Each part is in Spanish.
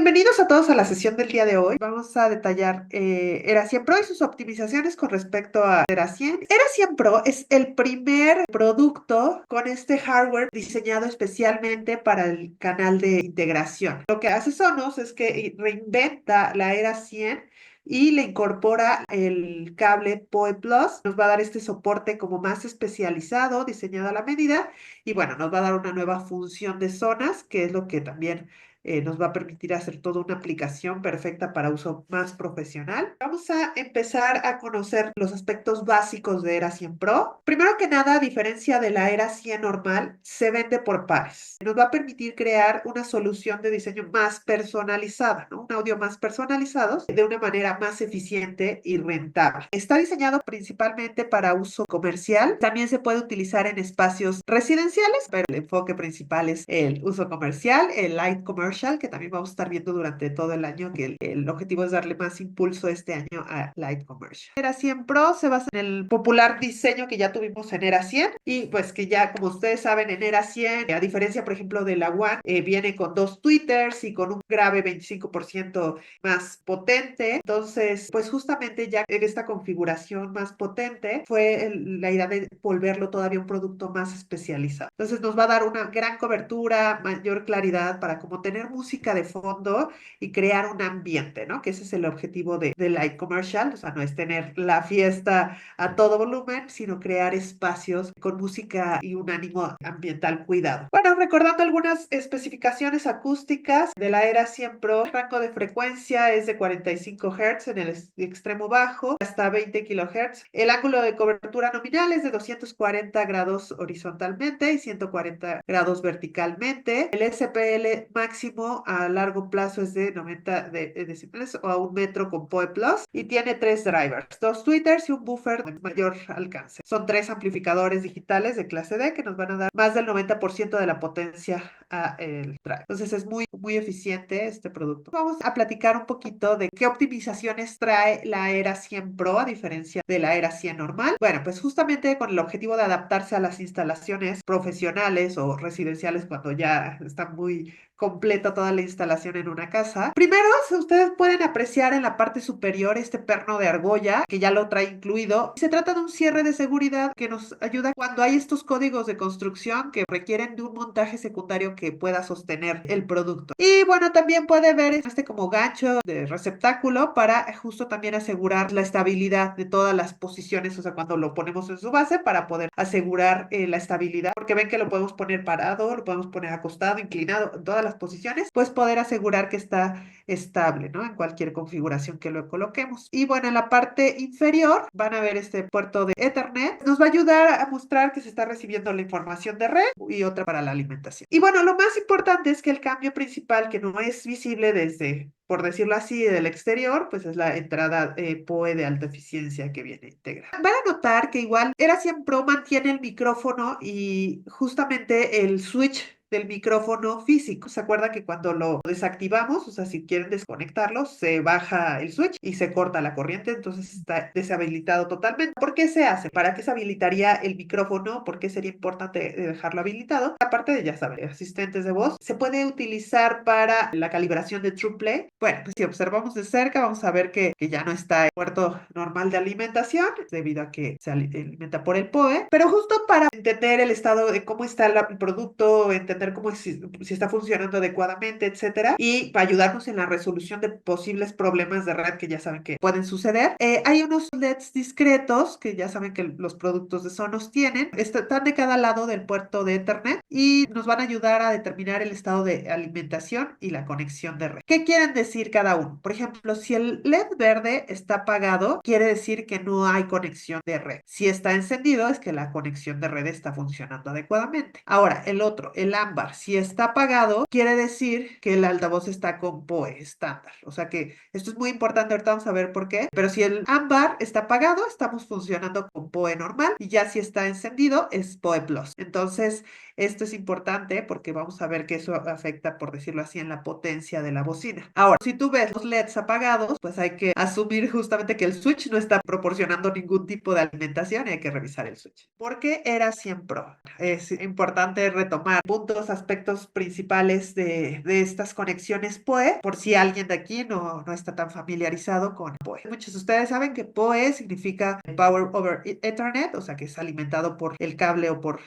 Bienvenidos a todos a la sesión del día de hoy. Vamos a detallar Era 100 Pro y sus optimizaciones con respecto a Era 100. Era 100 Pro es el primer producto con este hardware diseñado especialmente para el canal de integración. Lo que hace Sonos es que reinventa la Era 100 y le incorpora el cable PoE Plus. Nos va a dar este soporte como más especializado, diseñado a la medida, y bueno, nos va a dar una nueva función de zonas, que es lo que también nos va a permitir hacer toda una aplicación perfecta para uso más profesional. Vamos a empezar a conocer los aspectos básicos de Era 100 Pro. Primero que nada, a diferencia de la Era 100 normal, se vende por pares. Nos va a permitir crear una solución de diseño más personalizada, ¿no? Un audio más personalizado de una manera más eficiente y rentable. Está diseñado principalmente para uso comercial. También se puede utilizar en espacios residenciales, pero el enfoque principal es el uso comercial, el light commercial, que también vamos a estar viendo durante todo el año, que el objetivo es darle más impulso este año a light commercial. Era 100 Pro se basa en el popular diseño que ya tuvimos en Era 100 y pues que ya, como ustedes saben, en Era 100, a diferencia, por ejemplo, de la One, viene con dos tweeters y con un grave 25% más potente. Entonces, pues justamente ya en esta configuración más potente fue la idea de volverlo todavía un producto más especializado. Entonces nos va a dar una gran cobertura, mayor claridad para como tener música de fondo y crear un ambiente, ¿no? Que ese es el objetivo de Light Commercial, o sea, no es tener la fiesta a todo volumen, sino crear espacios con música y un ánimo ambiental cuidado. Bueno, recordando algunas especificaciones acústicas de la Era 100 Pro, el rango de frecuencia es de 45 Hz en el extremo bajo hasta 20 kHz. El ángulo de cobertura nominal es de 240 grados horizontalmente y 140 grados verticalmente. El SPL máximo a largo plazo es de 90 decibeles o a 1 metro con PoE Plus y tiene tres drivers, dos tweeters y un buffer de mayor alcance. Son tres amplificadores digitales de clase D que nos van a dar más del 90% de la potencia a el drive. Entonces es muy eficiente este producto. Vamos a platicar un poquito de qué optimizaciones trae la Era 100 Pro a diferencia de la Era 100 normal. Bueno, pues justamente con el objetivo de adaptarse a las instalaciones profesionales o residenciales cuando ya está muy completa toda la instalación en una casa. Primero, ustedes pueden apreciar en la parte superior este perno de argolla que ya lo trae incluido. Se trata de un cierre de seguridad que nos ayuda cuando hay estos códigos de construcción que requieren de un montaje secundario que pueda sostener el producto. Y bueno, también puede ver este como gancho de receptáculo para justo también asegurar la estabilidad de todas las posiciones, o sea, cuando lo ponemos en su base para poder asegurar la estabilidad, porque ven que lo podemos poner parado, lo podemos poner acostado, inclinado, en todas las posiciones, pues poder asegurar que está estable, ¿no? En cualquier configuración que lo coloquemos. Y bueno, en la parte inferior van a ver este puerto de Ethernet. Nos va a ayudar a mostrar que se está recibiendo la información de red y otra para la alimentación. Y bueno, lo más importante es que el cambio principal que no es visible desde, por decirlo así, del exterior, pues es la entrada PoE de alta eficiencia que viene integrada. Van a notar que igual Era 100 Pro mantiene el micrófono y justamente el switch del micrófono físico. ¿Se acuerdan que cuando lo desactivamos, o sea, si quieren desconectarlo, se baja el switch y se corta la corriente, entonces está deshabilitado totalmente? ¿Por qué se hace? ¿Para qué se habilitaría el micrófono? ¿Por qué sería importante dejarlo habilitado? Aparte de, ya saben, asistentes de voz, se puede utilizar para la calibración de TruePlay. Bueno, pues si observamos de cerca, vamos a ver que ya no está el puerto normal de alimentación, debido a que se alimenta por el PoE, pero justo para entender el estado de cómo está el producto, entender cómo si está funcionando adecuadamente, etcétera, y para ayudarnos en la resolución de posibles problemas de red que ya saben que pueden suceder. Hay unos LEDs discretos que ya saben que los productos de Sonos tienen, están de cada lado del puerto de Ethernet y nos van a ayudar a determinar el estado de alimentación y la conexión de red. ¿Qué quieren decir cada uno? Por ejemplo, si el LED verde está apagado, quiere decir que no hay conexión de red. Si está encendido, es que la conexión de red está funcionando adecuadamente. Ahora, el otro, el ámbar, si está apagado, quiere decir que el altavoz está con PoE estándar. O sea que esto es muy importante, ahorita vamos a ver por qué. Pero si el ámbar está apagado, estamos funcionando con PoE normal y ya si está encendido es PoE Plus. Entonces, Esto es importante porque vamos a ver que eso afecta, por decirlo así, en la potencia de la bocina. Ahora, si tú ves los LEDs apagados, pues hay que asumir justamente que el switch no está proporcionando ningún tipo de alimentación y hay que revisar el switch. ¿Por qué era 100 Pro? Es importante retomar puntos, aspectos principales de estas conexiones PoE, por si alguien de aquí no está tan familiarizado con PoE. Muchos de ustedes saben que PoE significa Power over Ethernet, o sea que es alimentado por el cable o por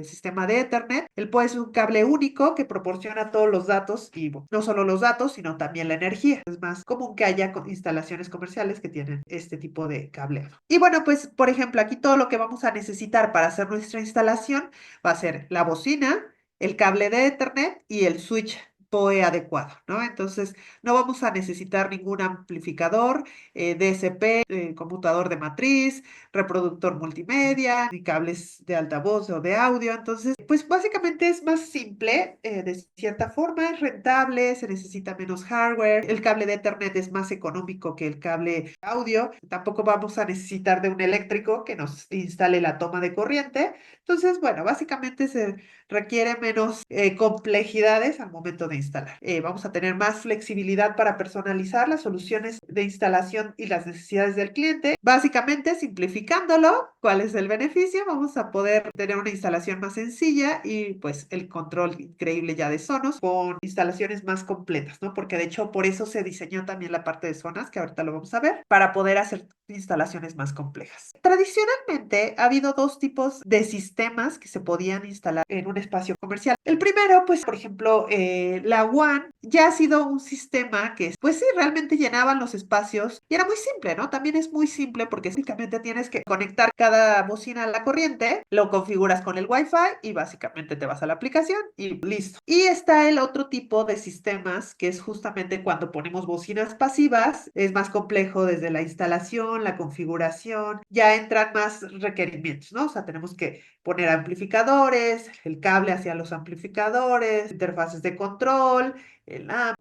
sistema de Ethernet. El PoE es un cable único que proporciona todos los datos y no solo los datos, sino también la energía. Es más común que haya instalaciones comerciales que tienen este tipo de cableado. Y bueno, pues por ejemplo, aquí todo lo que vamos a necesitar para hacer nuestra instalación va a ser la bocina, el cable de Ethernet y el switch PoE adecuado, ¿no? Entonces, no vamos a necesitar ningún amplificador, DSP, conmutador de matriz, reproductor multimedia, ni cables de altavoz o de audio. Entonces, pues básicamente es más simple, de cierta forma, es rentable, se necesita menos hardware, el cable de Ethernet es más económico que el cable audio, tampoco vamos a necesitar de un eléctrico que nos instale la toma de corriente. Entonces, bueno, básicamente se requiere menos complejidades al momento de instalar. Vamos a tener más flexibilidad para personalizar las soluciones de instalación y las necesidades del cliente. Básicamente, simplificándolo, ¿cuál es el beneficio? Vamos a poder tener una instalación más sencilla y pues el control increíble ya de Sonos con instalaciones más completas, ¿no? Porque de hecho por eso se diseñó también la parte de zonas, que ahorita lo vamos a ver, para poder hacer instalaciones más complejas. Tradicionalmente ha habido dos tipos de sistemas que se podían instalar en un espacio comercial. El primero, pues, por ejemplo, la WAN ya ha sido un sistema que, pues sí, realmente llenaban los espacios y era muy simple, ¿no? También es muy simple porque básicamente tienes que conectar cada bocina a la corriente, lo configuras con el Wi-Fi y básicamente te vas a la aplicación y listo. Y está el otro tipo de sistemas que es justamente cuando ponemos bocinas pasivas, es más complejo desde la instalación, la configuración, ya entran más requerimientos, ¿no? O sea, tenemos que poner amplificadores, el cable hacia los amplificadores, interfaces de control,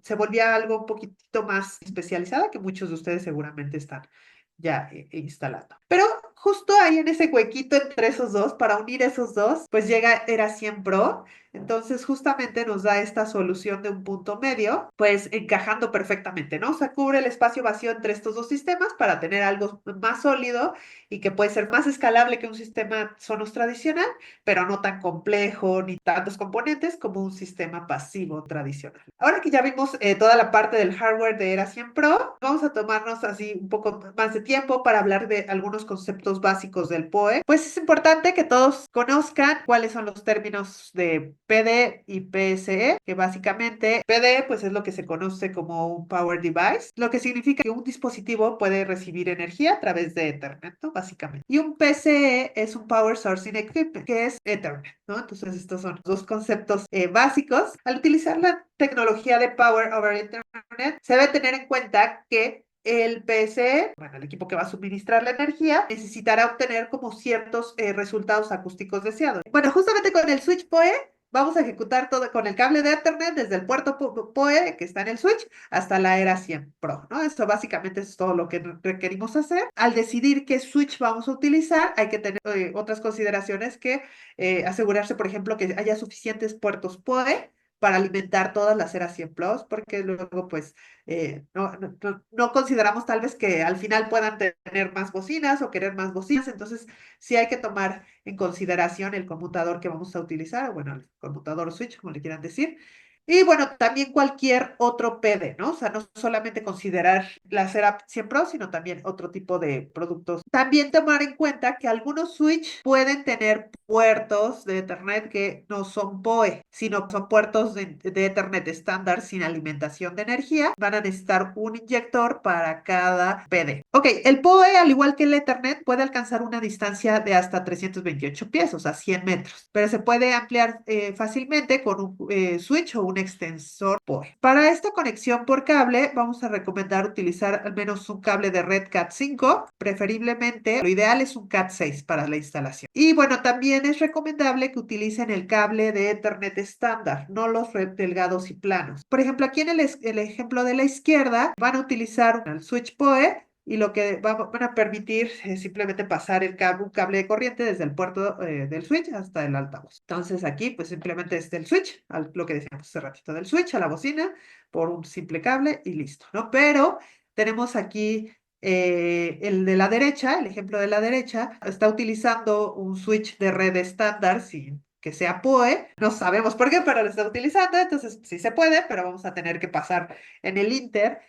se volvía algo un poquitito más especializada que muchos de ustedes seguramente están ya instalando. Pero justo ahí en ese huequito entre esos dos, para unir esos dos, pues llega Era 100 Pro. Entonces justamente nos da esta solución de un punto medio, pues encajando perfectamente, ¿no? O sea, cubre el espacio vacío entre estos dos sistemas para tener algo más sólido y que puede ser más escalable que un sistema Sonos tradicional, pero no tan complejo ni tantos componentes como un sistema pasivo tradicional. Ahora que ya vimos toda la parte del hardware de Era 100 Pro, vamos a tomarnos así un poco más de tiempo para hablar de algunos conceptos básicos del PoE. Pues es importante que todos conozcan cuáles son los términos de PD y PSE, que básicamente PD pues es lo que se conoce como un Power Device, lo que significa que un dispositivo puede recibir energía a través de Ethernet, ¿no? Básicamente. Y un PSE es un Power Sourcing Equipment, que es Ethernet, ¿no? Entonces estos son dos conceptos básicos. Al utilizar la tecnología de Power over Ethernet, se debe tener en cuenta que el PSE, bueno, el equipo que va a suministrar la energía, necesitará obtener como ciertos resultados acústicos deseados. Bueno, justamente con el switch PoE vamos a ejecutar todo con el cable de Ethernet desde el puerto PoE que está en el switch hasta la Era 100 Pro, ¿no? Esto básicamente es todo lo que requerimos hacer. Al decidir qué switch vamos a utilizar, hay que tener otras consideraciones que asegurarse, por ejemplo, que haya suficientes puertos PoE para alimentar todas las Era 100 Plus, porque luego, pues, no consideramos tal vez que al final puedan tener más bocinas o querer más bocinas, entonces sí hay que tomar en consideración el conmutador que vamos a utilizar, o bueno, el conmutador o switch, como le quieran decir. Y bueno, también cualquier otro PD, ¿no? O sea, no solamente considerar la Serap 100 Pro, sino también otro tipo de productos. También tomar en cuenta que algunos switch pueden tener puertos de Ethernet que no son PoE, sino son puertos de Ethernet estándar sin alimentación de energía. Van a necesitar un inyector para cada PD. Ok, el PoE, al igual que el Ethernet, puede alcanzar una distancia de hasta 328 pies, o sea, 100 metros, pero se puede ampliar fácilmente con un switch o un extensor PoE. Para esta conexión por cable, vamos a recomendar utilizar al menos un cable de red Cat5, preferiblemente, lo ideal es un Cat6 para la instalación. Y bueno, también es recomendable que utilicen el cable de Ethernet estándar, no los delgados y planos. Por ejemplo, aquí en el ejemplo de la izquierda, van a utilizar el switch PoE y lo que van a permitir es simplemente pasar un cable de corriente desde el puerto del switch hasta el altavoz. Entonces aquí pues simplemente es del switch, lo que decíamos hace ratito, del switch a la bocina por un simple cable y listo, ¿no? Pero tenemos aquí el de la derecha, el ejemplo de la derecha, está utilizando un switch de red estándar sin que sea PoE. No sabemos por qué, pero lo está utilizando, entonces sí se puede, pero vamos a tener que pasar en el Inter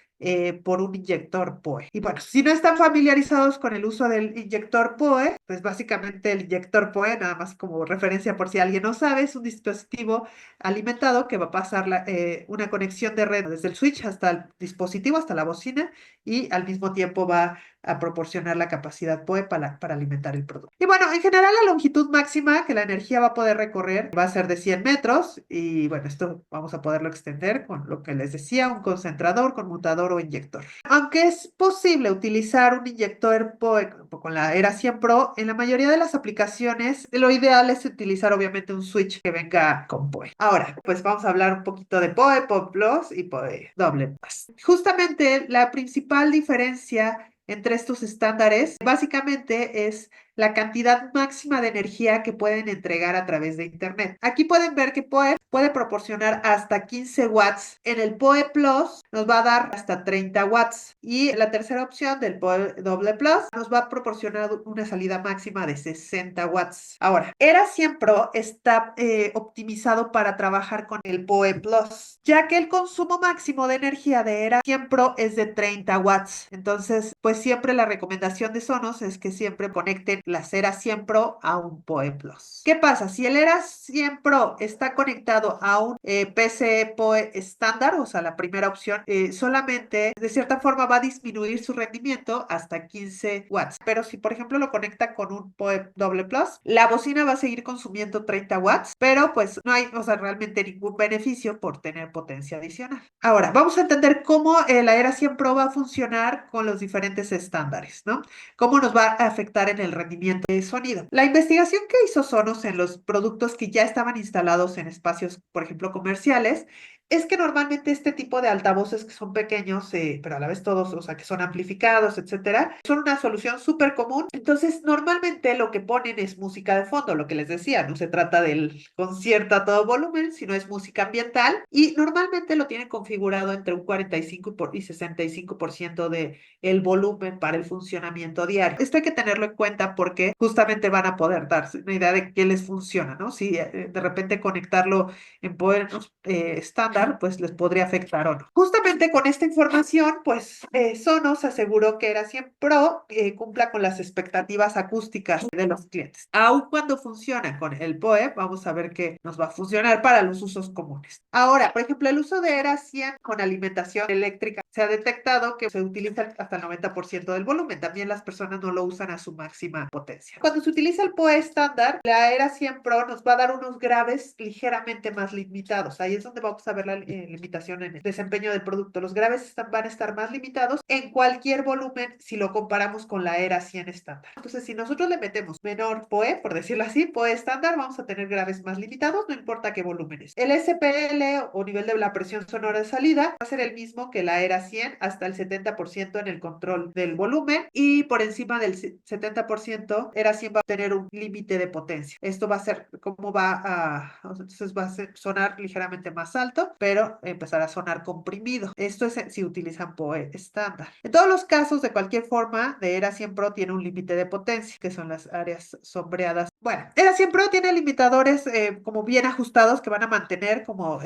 por un inyector PoE. Y bueno, si no están familiarizados con el uso del inyector PoE, pues básicamente el inyector PoE, nada más como referencia por si alguien no sabe, es un dispositivo alimentado que va a pasar una conexión de red desde el switch hasta el dispositivo, hasta la bocina, y al mismo tiempo va a proporcionar la capacidad PoE para alimentar el producto. Y bueno, en general la longitud máxima que la energía va a poder recorrer va a ser de 100 metros y bueno, esto vamos a poderlo extender con lo que les decía, un concentrador, conmutador o inyector. Aunque es posible utilizar un inyector PoE con la Era 100 Pro, en la mayoría de las aplicaciones lo ideal es utilizar obviamente un switch que venga con PoE. Ahora, pues vamos a hablar un poquito de PoE, PoE Plus y PoE Doble Plus. Justamente la principal diferencia entre estos estándares básicamente es la cantidad máxima de energía que pueden entregar a través de Internet. Aquí pueden ver que PoE puede proporcionar hasta 15 watts. En el PoE Plus nos va a dar hasta 30 watts. Y la tercera opción del PoE Doble Plus nos va a proporcionar una salida máxima de 60 watts. Ahora, Era 100 Pro está optimizado para trabajar con el PoE Plus, ya que el consumo máximo de energía de Era 100 Pro es de 30 watts. Entonces, pues siempre la recomendación de Sonos es que siempre conecten la Era 100 Pro a un PoE Plus. ¿Qué pasa? Si el Era 100 Pro está conectado a un PCE PoE estándar, o sea, la primera opción, solamente de cierta forma va a disminuir su rendimiento hasta 15 watts. Pero si, por ejemplo, lo conecta con un PoE Doble Plus, la bocina va a seguir consumiendo 30 watts, pero pues no hay, o sea, realmente ningún beneficio por tener potencia adicional. Ahora, vamos a entender cómo la Era 100 Pro va a funcionar con los diferentes estándares, ¿no? Cómo nos va a afectar en el rendimiento de sonido. La investigación que hizo Sonos en los productos que ya estaban instalados en espacios, por ejemplo, comerciales, es que normalmente este tipo de altavoces que son pequeños, pero a la vez todos, o sea, que son amplificados, etcétera, son una solución súper común. Entonces, normalmente lo que ponen es música de fondo, lo que les decía, no se trata del concierto a todo volumen, sino es música ambiental y normalmente lo tienen configurado entre un 45 y 65% de el volumen para el funcionamiento diario. Esto hay que tenerlo en cuenta porque justamente van a poder darse una idea de qué les funciona, ¿no? Si de repente conectarlo en poder estándar, pues les podría afectar o no. Justamente con esta información, pues Sonos aseguró que Era 100 Pro cumpla con las expectativas acústicas de los clientes. Aun cuando funciona con el PoE, vamos a ver que nos va a funcionar para los usos comunes. Ahora, por ejemplo, el uso de Era 100 con alimentación eléctrica se ha detectado que se utiliza hasta el 90% del volumen. También las personas no lo usan a su máxima potencia. Cuando se utiliza el PoE estándar, la Era 100 Pro nos va a dar unos graves ligeramente más limitados. Ahí es donde vamos a ver la limitación en el desempeño del producto. Los graves van a estar más limitados en cualquier volumen si lo comparamos con la Era 100 estándar. Entonces, si nosotros le metemos menor PoE, por decirlo así, PoE estándar, vamos a tener graves más limitados, no importa qué volúmenes. El SPL o nivel de la presión sonora de salida va a ser el mismo que la Era 100 hasta el 70% en el control del volumen y por encima del 70% Era 100 va a tener un límite de potencia. Esto va a ser cómo va a, entonces va a sonar ligeramente más alto, pero empezar a sonar comprimido. Esto es si utilizan PoE estándar. En todos los casos, de cualquier forma, de Era 100 Pro tiene un límite de potencia, que son las áreas sombreadas. Bueno, Era 100 Pro tiene limitadores como bien ajustados que van a mantener como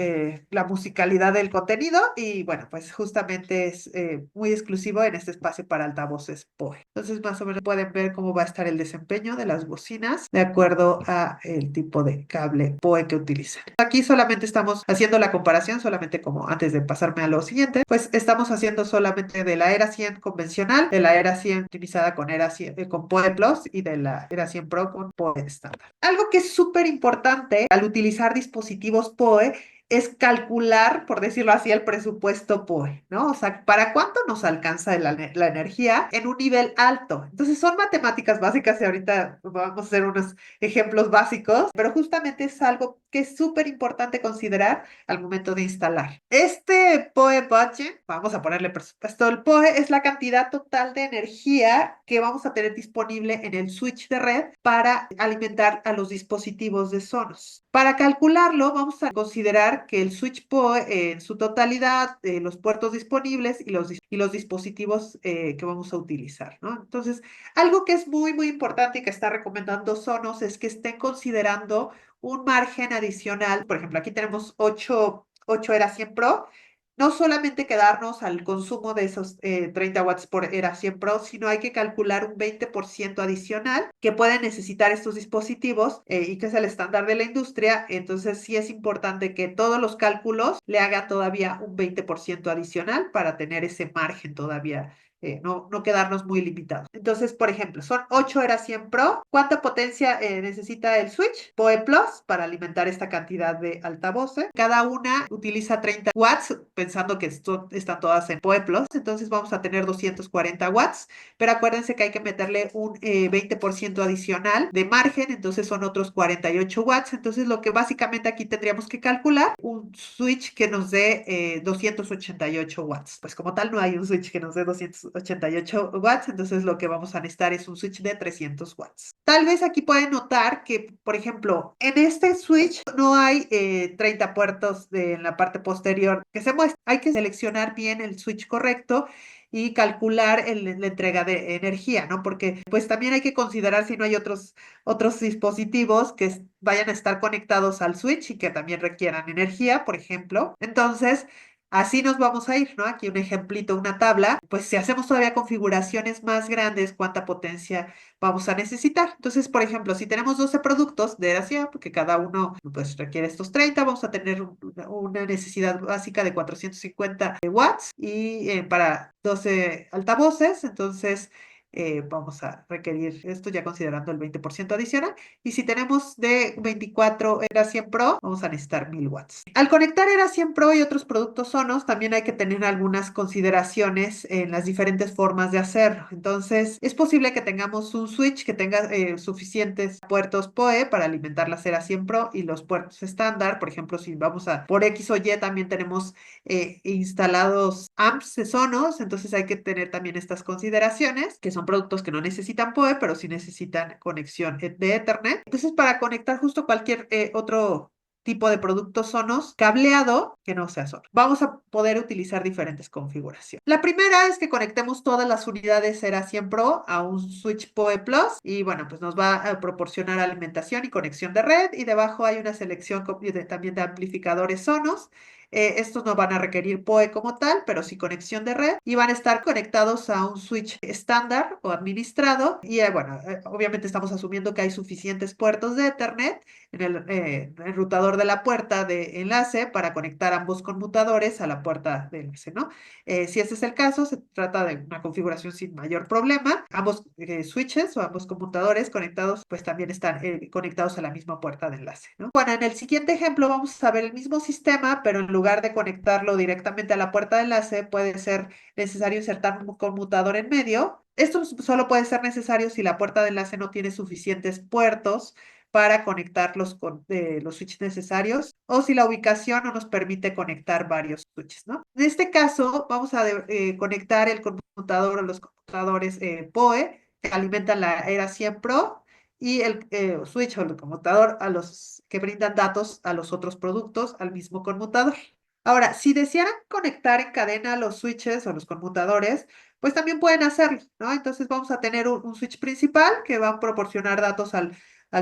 la musicalidad del contenido y bueno, pues justamente es muy exclusivo en este espacio para altavoces PoE. Entonces, más o menos pueden ver cómo va a estar el desempeño de las bocinas de acuerdo a el tipo de cable PoE que utilizan. Aquí solamente estamos haciendo la comparación, solamente como antes de pasarme a lo siguiente, pues estamos haciendo solamente de la Era 100 convencional, de la Era 100 optimizada con Era 100, con PoE Plus y de la Era 100 Pro con PoE estándar. Algo que es súper importante al utilizar dispositivos PoE es calcular, por decirlo así, el presupuesto POE, ¿no? O sea, ¿para cuánto nos alcanza la energía en un nivel alto? Entonces son matemáticas básicas y ahorita vamos a hacer unos ejemplos básicos, pero justamente es algo que es súper importante considerar al momento de instalar. Este POE budget, vamos a ponerle presupuesto, el POE es la cantidad total de energía que vamos a tener disponible en el switch de red para alimentar a los dispositivos de Sonos. Para calcularlo, vamos a considerar que el switch POE en su totalidad, los puertos disponibles y los dispositivos que vamos a utilizar, ¿no? Entonces, algo que es muy, muy importante y que está recomendando Sonos es que estén considerando un margen adicional. Por ejemplo, aquí tenemos 8 Era 100 Pro. No solamente quedarnos al consumo de esos 30 watts por Era 100 Pro, sino hay que calcular un 20% adicional que pueden necesitar estos dispositivos y que es el estándar de la industria. Entonces, sí es importante que todos los cálculos le haga todavía un 20% adicional para tener ese margen todavía no quedarnos muy limitados. Entonces, por ejemplo, son 8 Era 100 Pro. ¿Cuánta potencia necesita el switch? PoE Plus para alimentar esta cantidad de altavoces. Cada una utiliza 30 watts, pensando que están todas en PoE Plus. Entonces vamos a tener 240 watts, pero acuérdense que hay que meterle un 20% adicional de margen, entonces son otros 48 watts. Entonces lo que básicamente aquí tendríamos que calcular, un switch que nos dé 288 watts. Pues como tal no hay un switch que nos dé 288 watts, entonces lo que vamos a necesitar es un switch de 300 watts. Tal vez aquí pueden notar que, por ejemplo, en este switch no hay 30 puertos en la parte posterior que se muestra. Hay que seleccionar bien el switch correcto y calcular la entrega de energía, ¿no? Porque pues también hay que considerar si no hay otros dispositivos que vayan a estar conectados al switch y que también requieran energía, por ejemplo. Entonces, así nos vamos a ir, ¿no? Aquí un ejemplito, una tabla. Pues si hacemos todavía configuraciones más grandes, ¿cuánta potencia vamos a necesitar? Entonces, por ejemplo, si tenemos 12 productos de Erasia, porque cada uno pues requiere estos 30, vamos a tener una necesidad básica de 450 watts y para 12 altavoces, entonces vamos a requerir esto ya considerando el 20% adicional. Y si tenemos de 24 Era 100 Pro, vamos a necesitar 1000 watts. Al conectar Era 100 Pro y otros productos Sonos, también hay que tener algunas consideraciones en las diferentes formas de hacerlo. Entonces, es posible que tengamos un switch que tenga suficientes puertos PoE para alimentar la Era 100 Pro y los puertos estándar. Por ejemplo, si vamos a por X o Y, también tenemos instalados amps de Sonos, entonces hay que tener también estas consideraciones, que son productos que no necesitan PoE, pero sí necesitan conexión de Ethernet. Entonces, para conectar justo cualquier otro tipo de productos Sonos cableado que no sea Sonos, vamos a poder utilizar diferentes configuraciones. La primera es que conectemos todas las unidades Era 100 Pro a un switch PoE Plus y bueno, pues nos va a proporcionar alimentación y conexión de red y debajo hay una selección también de amplificadores Sonos. Estos no van a requerir PoE como tal, pero sí conexión de red y van a estar conectados a un switch estándar o administrado. Y bueno, obviamente estamos asumiendo que hay suficientes puertos de Ethernet en el enrutador de la puerta de enlace para conectar ambos conmutadores a la puerta de enlace, ¿no? Si ese es el caso, se trata de una configuración sin mayor problema. Ambos switches o ambos conmutadores conectados, pues también están conectados a la misma puerta de enlace, ¿no? Bueno, en el siguiente ejemplo vamos a ver el mismo sistema, pero en lugar de conectarlo directamente a la puerta de enlace, puede ser necesario insertar un conmutador en medio. Esto solo puede ser necesario si la puerta de enlace no tiene suficientes puertos para conectar los switches necesarios o si la ubicación no nos permite conectar varios switches, ¿no? En este caso, vamos a conectar el conmutador o los computadores PoE que alimentan la Era 100 Pro y el switch o el conmutador a los que brindan datos a los otros productos al mismo conmutador. Ahora, si desearan conectar en cadena los switches o los conmutadores, pues también pueden hacerlo, ¿no? Entonces vamos a tener un switch principal que va a proporcionar datos al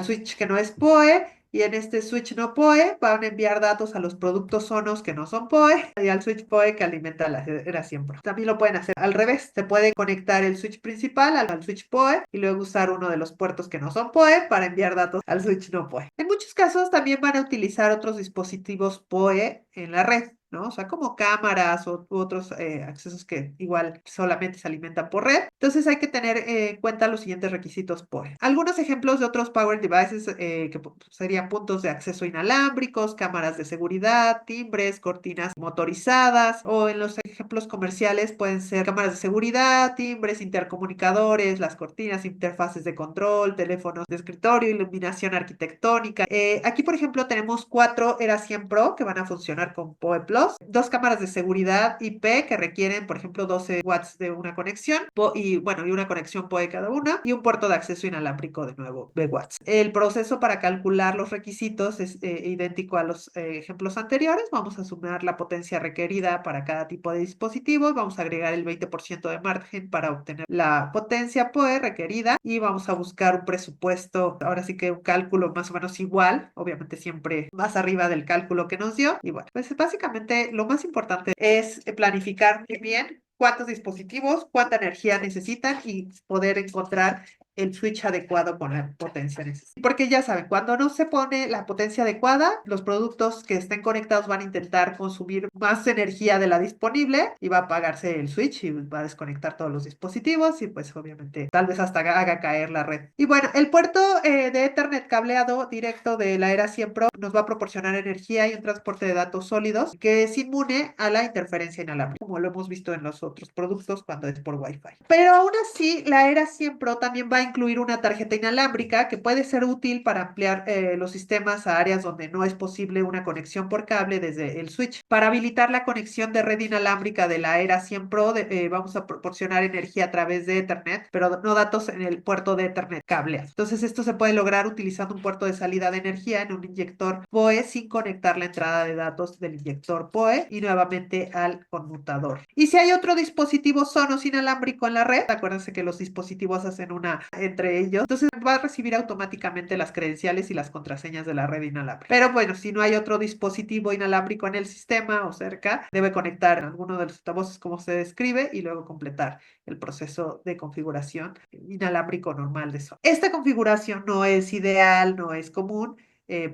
switch que no es PoE y en este switch no PoE van a enviar datos a los productos Sonos que no son PoE y al switch PoE que alimenta la Era siempre. También lo pueden hacer al revés. Se puede conectar el switch principal al switch PoE y luego usar uno de los puertos que no son PoE para enviar datos al switch no PoE. En muchos casos también van a utilizar otros dispositivos PoE en la red, ¿no? O sea, como cámaras u otros accesos que igual solamente se alimentan por red. Entonces hay que tener en cuenta los siguientes requisitos PoE. Algunos ejemplos de otros Power Devices que serían puntos de acceso inalámbricos, cámaras de seguridad, timbres, cortinas motorizadas, o en los ejemplos comerciales pueden ser cámaras de seguridad, timbres, intercomunicadores, las cortinas, interfaces de control, teléfonos de escritorio, iluminación arquitectónica. Aquí, por ejemplo, tenemos 4 Era 100 Pro que van a funcionar con PoE Plus, 2 cámaras de seguridad IP que requieren, por ejemplo, 12 watts de una conexión y bueno, y una conexión PoE cada una, y un puerto de acceso inalámbrico de nuevo de watts. El proceso para calcular los requisitos es idéntico a los ejemplos anteriores. Vamos a sumar la potencia requerida para cada tipo de dispositivo, vamos a agregar el 20% de margen para obtener la potencia PoE requerida y vamos a buscar un presupuesto, ahora sí que un cálculo más o menos igual, obviamente siempre más arriba del cálculo que nos dio. Y bueno, pues básicamente lo más importante es planificar muy bien cuántos dispositivos, cuánta energía necesitan y poder encontrar el switch adecuado con la potencia necesaria. Porque ya saben, cuando no se pone la potencia adecuada, los productos que estén conectados van a intentar consumir más energía de la disponible y va a apagarse el switch y va a desconectar todos los dispositivos y pues obviamente tal vez hasta haga caer la red. Y bueno, el puerto de Ethernet cableado directo de la Era 100 Pro nos va a proporcionar energía y un transporte de datos sólidos que es inmune a la interferencia inalámbrica, como lo hemos visto en los otros productos cuando es por Wi-Fi. Pero aún así, la Era 100 Pro también va a incluir una tarjeta inalámbrica que puede ser útil para ampliar los sistemas a áreas donde no es posible una conexión por cable desde el switch. Para habilitar la conexión de red inalámbrica de la Era 100 Pro, vamos a proporcionar energía a través de Ethernet, pero no datos en el puerto de Ethernet cableado. Entonces, esto se puede lograr utilizando un puerto de salida de energía en un inyector PoE sin conectar la entrada de datos del inyector PoE y nuevamente al conmutador. Y si hay otro dispositivo Sonos inalámbrico en la red, acuérdense que los dispositivos hacen una entre ellos, entonces va a recibir automáticamente las credenciales y las contraseñas de la red inalámbrica. Pero bueno, si no hay otro dispositivo inalámbrico en el sistema o cerca, debe conectar alguno de los altavoces como se describe y luego completar el proceso de configuración inalámbrico normal de Sonos. Esta configuración no es ideal, no es común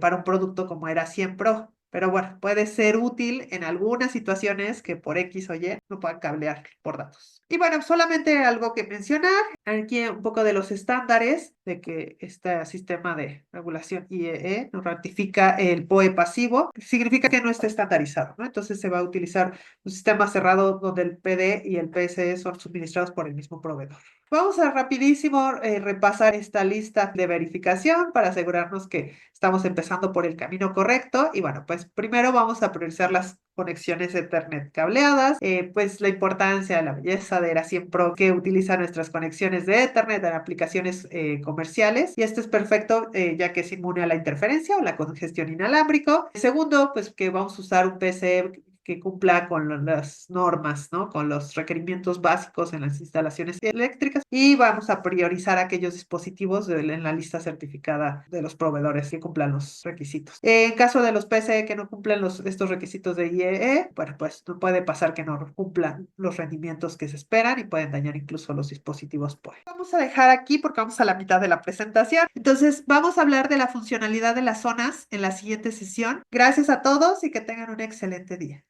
para un producto como Era 100 Pro. Pero bueno, puede ser útil en algunas situaciones que por X o Y no puedan cablear por datos. Y bueno, solamente algo que mencionar, aquí un poco de los estándares de que este sistema de regulación IEE nos ratifica el PoE pasivo, significa que no está estandarizado, ¿no? Entonces se va a utilizar un sistema cerrado donde el PD y el PSE son suministrados por el mismo proveedor. Vamos a rapidísimo repasar esta lista de verificación para asegurarnos que estamos empezando por el camino correcto. Y bueno, pues primero vamos a priorizar las conexiones Ethernet cableadas, pues la importancia, la belleza de Era 100 Pro que utiliza nuestras conexiones de Ethernet en aplicaciones comerciales. Y esto es perfecto ya que es inmune a la interferencia o la congestión inalámbrico. Segundo, pues que vamos a usar un PCE que cumpla con las normas, ¿no? Con los requerimientos básicos en las instalaciones eléctricas y vamos a priorizar aquellos dispositivos en la lista certificada de los proveedores que cumplan los requisitos. En caso de los PCE que no cumplen estos requisitos de IEE, bueno, pues no puede pasar que no cumplan los rendimientos que se esperan y pueden dañar incluso los dispositivos PoE. Vamos a dejar aquí porque vamos a la mitad de la presentación. Entonces, vamos a hablar de la funcionalidad de las zonas en la siguiente sesión. Gracias a todos y que tengan un excelente día.